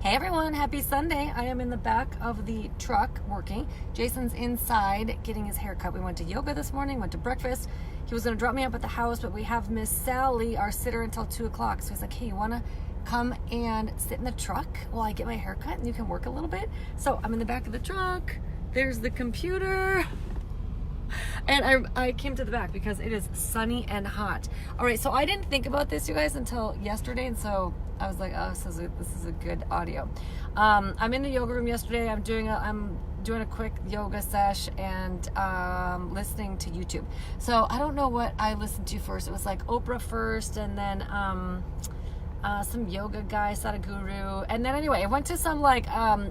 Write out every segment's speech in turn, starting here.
Hey everyone, happy Sunday. I am in the back of the truck working. Jason's inside getting his hair cut. We went to yoga this morning, went to breakfast. He was going to drop me up at the house, but we have Miss Sally, our sitter, until 2 o'clock. So he's like, hey, you want to come and sit in the truck while I get my hair cut and you can work a little bit? So I'm in the back of the truck. There's the computer. And I came to the back because it is sunny and hot. All right, so I didn't think about this, you guys, until yesterday, and so I was like, oh, this is a good audio. I'm in the yoga room yesterday. I'm doing a quick yoga sesh and listening to YouTube. So I don't know what I listened to first. It was like Oprah first, and then some yoga guy, Sadhguru, and then anyway, I went to some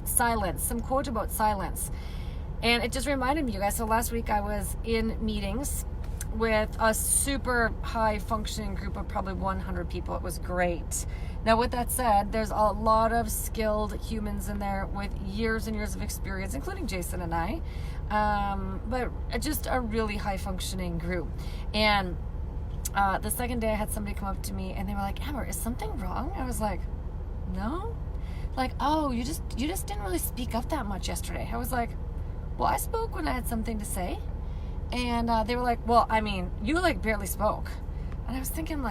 silence, some quote about silence. And it just reminded me, you guys, so last week I was in meetings with a super high functioning group of probably 100 people. It was great. Now, with that said, there's a lot of skilled humans in there with years and years of experience, including Jason and I, but just a really high functioning group. And the second day I had somebody come up to me and they were like, Amber, is something wrong? I was like, no. Like, oh, you just didn't really speak up that much yesterday. I was like, well, I spoke when I had something to say. And they were like, well, I mean, you barely spoke. And I was thinking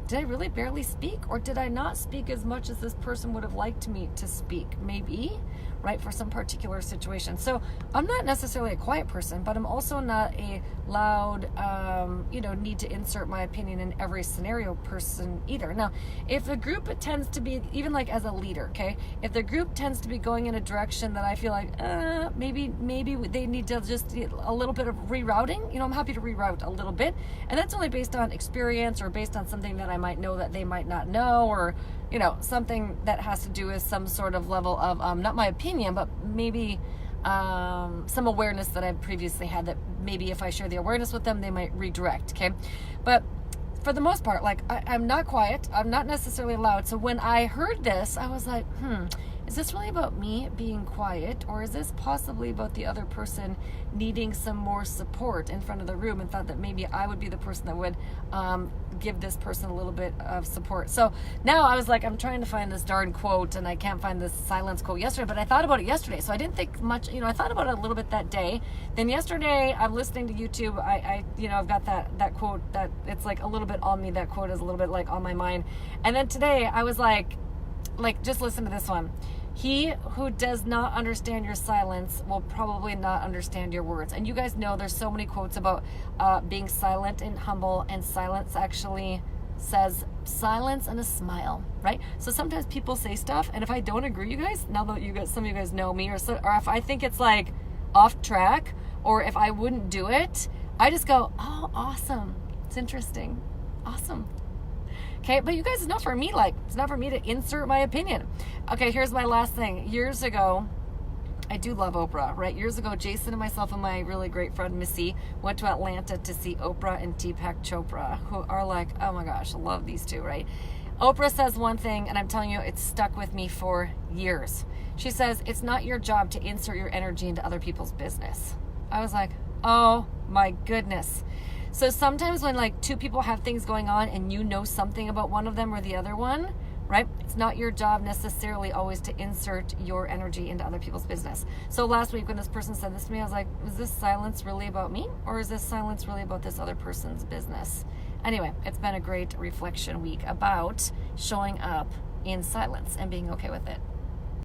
did I really barely speak? Or did I not speak as much as this person would have liked me to speak? Maybe, right, for some particular situation. So I'm not necessarily a quiet person, but I'm also not a loud, need to insert my opinion in every scenario person either. Now, if the group tends to be, even as a leader, okay, if the group tends to be going in a direction that I feel like, maybe they need to just a little bit of rerouting, I'm happy to reroute a little bit. And that's only based on experience or based on something that I might know that they might not know, or, something that has to do with some sort of level of, not my opinion, but maybe some awareness that I've previously had that maybe if I share the awareness with them, they might redirect, okay? But for the most part, I'm not quiet. I'm not necessarily loud. So when I heard this, I was like, is this really about me being quiet, or is this possibly about the other person needing some more support in front of the room, and thought that maybe I would be the person that would give this person a little bit of support. So now I was like, I'm trying to find this darn quote, and I can't find this silence quote yesterday, but I thought about it yesterday, so I didn't think much, I thought about it a little bit that day. Then yesterday, I'm listening to YouTube, I've got that quote that it's a little bit on me, that quote is a little bit on my mind. And then today, I was like, just listen to this one. He who does not understand your silence will probably not understand your words. And you guys know there's so many quotes about being silent and humble, and silence actually says silence and a smile, right? So sometimes people say stuff, and if I don't agree, you guys, now that some of you guys know me, or if I think it's off track, or if I wouldn't do it, I just go, oh, awesome. It's interesting. Awesome. Okay, but you guys, it's not for me, it's not for me to insert my opinion. Okay, here's my last thing. Years ago, I do love Oprah, right? Years ago, Jason and myself and my really great friend, Missy, went to Atlanta to see Oprah and Deepak Chopra, who are oh my gosh, I love these two, right? Oprah says one thing, and I'm telling you, it's stuck with me for years. She says, it's not your job to insert your energy into other people's business. I was like, oh my goodness. So sometimes when two people have things going on and you know something about one of them or the other one, right? It's not your job necessarily always to insert your energy into other people's business. So last week when this person said this to me, I was like, is this silence really about me, or is this silence really about this other person's business? Anyway, it's been a great reflection week about showing up in silence and being okay with it.